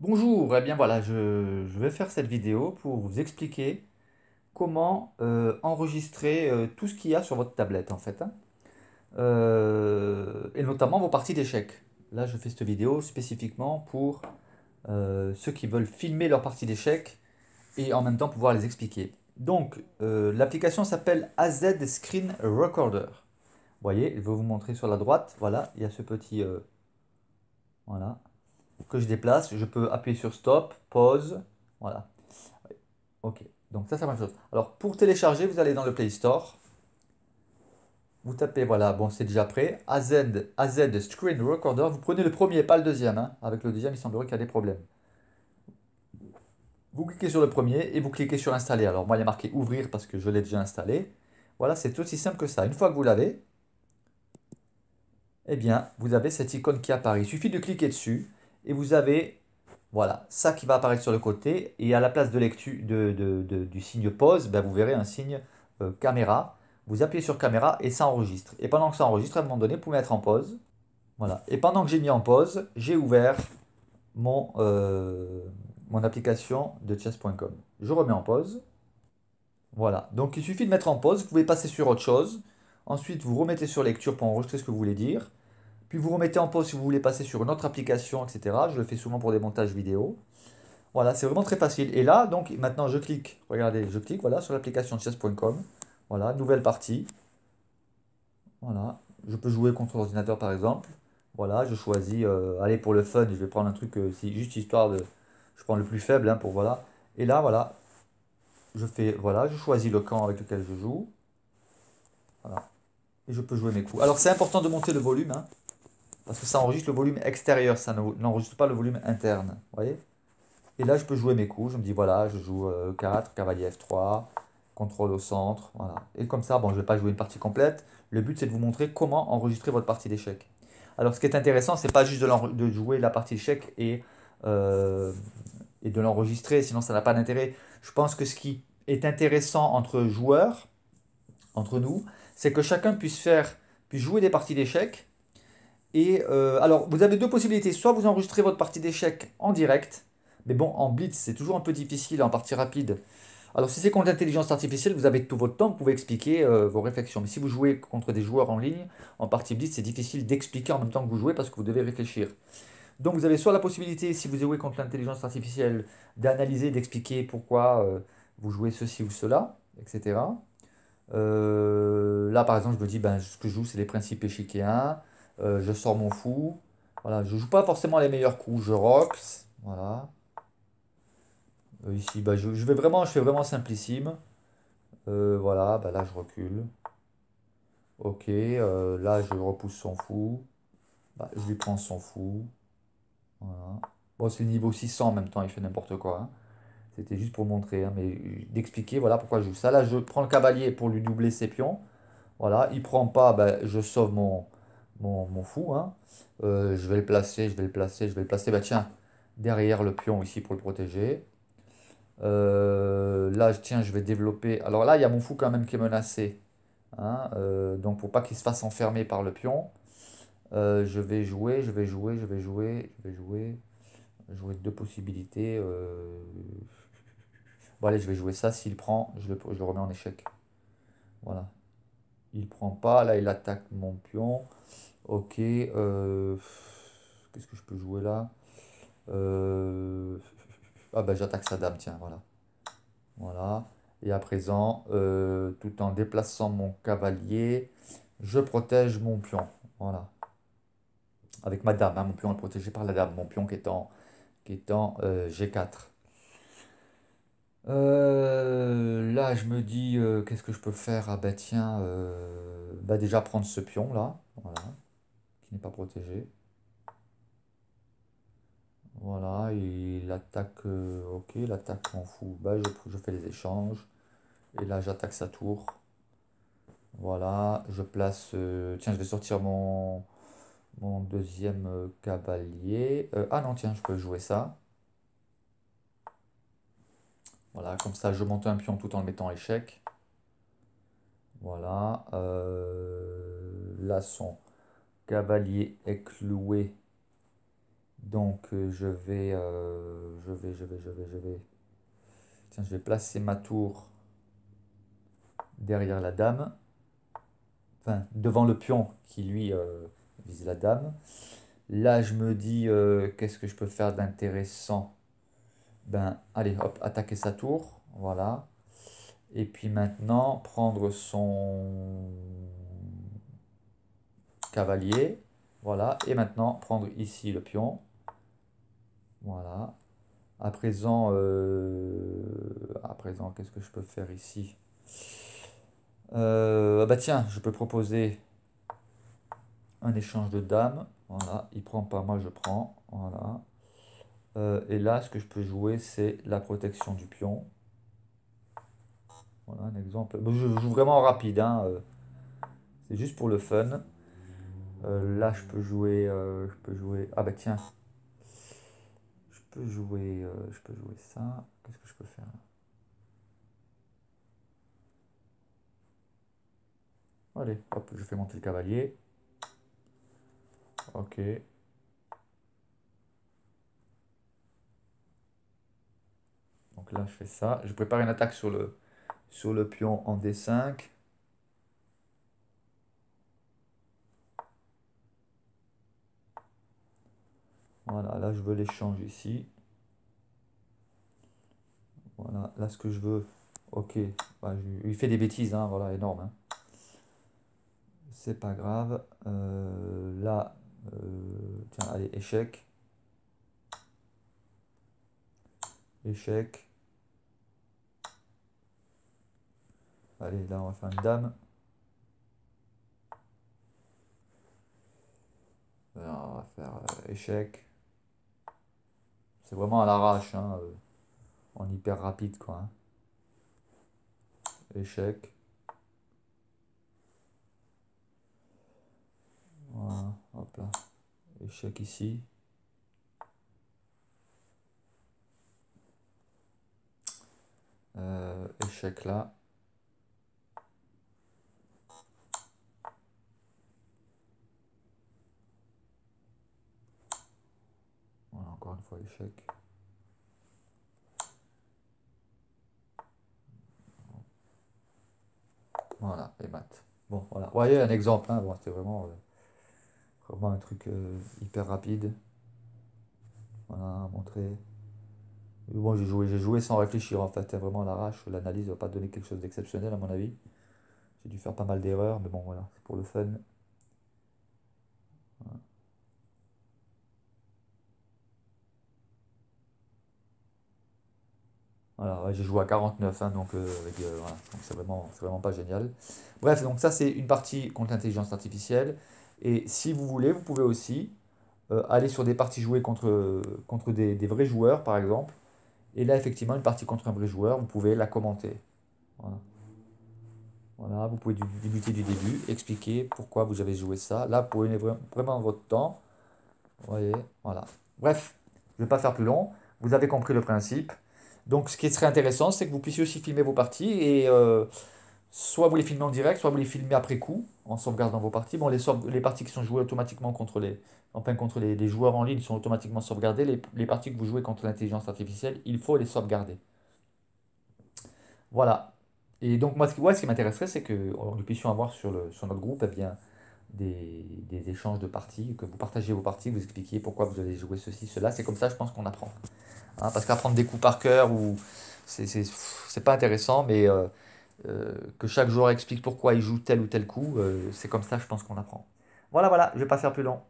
Bonjour, eh bien voilà, je vais faire cette vidéo pour vous expliquer comment enregistrer tout ce qu'il y a sur votre tablette en fait, hein. Et notamment vos parties d'échecs. Là, je fais cette vidéo spécifiquement pour ceux qui veulent filmer leurs parties d'échecs et en même temps pouvoir les expliquer. Donc, l'application s'appelle AZ Screen Recorder. Vous voyez, je vais vous montrer sur la droite, voilà, il y a ce petit, voilà, que je déplace. Je peux appuyer sur Stop, Pause, voilà. Ok, donc ça c'est la même chose. Alors pour télécharger, vous allez dans le Play Store, vous tapez, voilà, bon c'est déjà prêt, AZ Screen Recorder, vous prenez le premier, pas le deuxième, hein. Avec le deuxième il semblerait qu'il y a des problèmes. Vous cliquez sur le premier et vous cliquez sur installer. Alors moi il y a marqué ouvrir parce que je l'ai déjà installé. Voilà, c'est aussi simple que ça. Une fois que vous l'avez, eh bien vous avez cette icône qui apparaît. Il suffit de cliquer dessus et vous avez, voilà, ça qui va apparaître sur le côté et à la place de lecture du signe pause, ben, vous verrez un signe caméra. Vous appuyez sur caméra et ça enregistre. Et pendant que ça enregistre, à un moment donné, vous pouvez mettre en pause. Voilà. Et pendant que j'ai mis en pause, j'ai ouvert mon application de chess.com. Je remets en pause. Voilà. Donc il suffit de mettre en pause. Vous pouvez passer sur autre chose. Ensuite, vous remettez sur lecture pour enregistrer ce que vous voulez dire. Puis vous remettez en pause si vous voulez passer sur une autre application, etc. Je le fais souvent pour des montages vidéo. Voilà, c'est vraiment très facile. Et là, donc, maintenant, je clique. Regardez, je clique, voilà, sur l'application chess.com. Voilà, nouvelle partie. Voilà, je peux jouer contre l'ordinateur, par exemple. Voilà, je choisis, allez, pour le fun, je vais prendre un truc, juste histoire de... Je prends le plus faible, hein, pour, voilà. Et là, voilà, je fais, voilà, je choisis le camp avec lequel je joue. Voilà, et je peux jouer mes coups. Alors, c'est important de monter le volume, hein, parce que ça enregistre le volume extérieur, ça n'enregistre pas le volume interne. Vous voyez? Et là, je peux jouer mes coups. Je me dis, voilà, je joue 4, cavalier F3, contrôle au centre. Voilà. Et comme ça, bon, je ne vais pas jouer une partie complète. Le but, c'est de vous montrer comment enregistrer votre partie d'échecs. Alors, ce qui est intéressant, c'est pas juste de jouer la partie d'échecs euh, et de l'enregistrer, sinon ça n'a pas d'intérêt. Je pense que ce qui est intéressant entre joueurs, entre nous, c'est que chacun puisse jouer des parties d'échecs. Et alors, vous avez deux possibilités. Soit vous enregistrez votre partie d'échecs en direct, mais bon, en blitz, c'est toujours un peu difficile en partie rapide. Alors, si c'est contre l'intelligence artificielle, vous avez tout votre temps, vous pouvez expliquer vos réflexions. Mais si vous jouez contre des joueurs en ligne, en partie blitz, c'est difficile d'expliquer en même temps que vous jouez parce que vous devez réfléchir. Donc, vous avez soit la possibilité, si vous jouez contre l'intelligence artificielle, d'analyser, d'expliquer pourquoi vous jouez ceci ou cela, etc. Là, par exemple, je me dis, ben, ce que je joue, c'est les principes échiquiens. Je sors mon fou. Voilà, je joue pas forcément les meilleurs coups. Je rocks. Voilà. Ici, bah, je fais vraiment simplissime. Voilà, bah, là, je recule. Ok, là, je repousse son fou. Bah, je lui prends son fou. Voilà. Bon, c'est le niveau 600 en même temps, il fait n'importe quoi, hein. C'était juste pour montrer, hein, mais d'expliquer, voilà pourquoi je joue ça. Là, je prends le cavalier pour lui doubler ses pions. Voilà, il prend pas, ben, je sauve mon fou, hein. Je vais le placer, je vais le placer, je vais le placer, bah tiens, derrière le pion ici pour le protéger. Là, tiens, je vais développer. Alors là, il y a mon fou quand même qui est menacé, hein. Donc pour pas qu'il se fasse enfermer par le pion, je vais jouer, je vais jouer, je vais jouer, je vais jouer, jouer deux possibilités. Bon allez, je vais jouer ça. S'il prend, je le remets en échec. Voilà. Il prend pas, là il attaque mon pion. Ok, qu'est-ce que je peux jouer là? Euh, Ah bah j'attaque sa dame, tiens, voilà. Voilà. Et à présent, tout en déplaçant mon cavalier, je protège mon pion. Voilà. Avec ma dame, hein, mon pion est protégé par la dame, mon pion qui est en G4. Là, je me dis, qu'est-ce que je peux faire? Ah bah tiens, bah déjà prendre ce pion là, voilà, qui n'est pas protégé. Voilà, et l'attaque, ok, l'attaque m'en fout. Bah, je fais les échanges. Et là, j'attaque sa tour. Voilà, je place. Tiens, je vais sortir mon deuxième cavalier. Ah non, tiens, je peux jouer ça. Voilà, comme ça, je monte un pion tout en le mettant en échec. Voilà. Là, son cavalier est cloué Donc je vais. Tiens, je vais placer ma tour derrière la dame. Enfin, devant le pion qui lui vise la dame. Là, je me dis, qu'est-ce que je peux faire d'intéressant? Ben, allez, hop, attaquer sa tour. Voilà. Et puis maintenant, prendre son cavalier. Voilà. Et maintenant, prendre ici le pion. Voilà. À présent, qu'est-ce que je peux faire ici? Bah tiens, je peux proposer un échange de dames. Voilà. Il prend pas, moi je prends. Voilà. Et là, ce que je peux jouer, c'est la protection du pion. Voilà un exemple. Bon, je joue vraiment rapide, hein, c'est juste pour le fun. Là, je peux jouer. Ah bah tiens, je peux jouer ça. Qu'est-ce que je peux faire? Allez, hop, je fais monter le cavalier. Ok. Donc là, je fais ça. Je prépare une attaque sur le pion en D5. Voilà, là, je veux l'échange ici. Voilà, là, ce que je veux. Ok. Bah, il fait des bêtises, hein, voilà, énorme, hein. C'est pas grave. Là, tiens, allez, échec. Échec. Allez, là, on va faire une dame. Là, on va faire échec. C'est vraiment à l'arrache, hein, en hyper rapide, quoi, hein. Échec. Voilà, hop là. Échec ici. Échec là. Voilà, encore une fois, échec. Voilà, et mat. Bon, voilà. Vous voyez un exemple, hein. Bon, c'était vraiment un truc hyper rapide. Voilà, montrer. Bon, j'ai joué sans réfléchir en fait, hein, vraiment à l'arrache. L'analyse va pas donner quelque chose d'exceptionnel à mon avis. J'ai dû faire pas mal d'erreurs, mais bon, voilà, c'est pour le fun. Voilà, ouais, j'ai joué à 49, hein, donc, voilà, donc c'est vraiment pas génial. Bref, donc ça c'est une partie contre l'intelligence artificielle. Et si vous voulez, vous pouvez aussi aller sur des parties jouées contre des vrais joueurs, par exemple. Et là, effectivement, une partie contre un vrai joueur, vous pouvez la commenter. Voilà. Voilà, vous pouvez débuter du début, expliquer pourquoi vous avez joué ça. Là, vous pouvez vraiment votre temps. Vous voyez, voilà. Bref, je ne vais pas faire plus long. Vous avez compris le principe. Donc, ce qui serait intéressant, c'est que vous puissiez aussi filmer vos parties et soit vous les filmez en direct, soit vous les filmez après coup, en sauvegardant vos parties. Bon, les parties qui sont jouées automatiquement contre les joueurs en ligne sont automatiquement sauvegardées. Les parties que vous jouez contre l'intelligence artificielle, il faut les sauvegarder. Voilà. Et donc, moi, ce qui m'intéresserait, c'est que nous puissions avoir sur notre groupe, eh bien, des échanges de parties, que vous partagiez vos parties, vous expliquiez pourquoi vous avez joué ceci, cela. C'est comme ça, je pense qu'on apprend. Hein, parce qu'apprendre des coups par cœur, c'est pas intéressant, mais que chaque joueur explique pourquoi il joue tel ou tel coup, c'est comme ça, je pense qu'on apprend. Voilà, voilà, je vais pas faire plus long.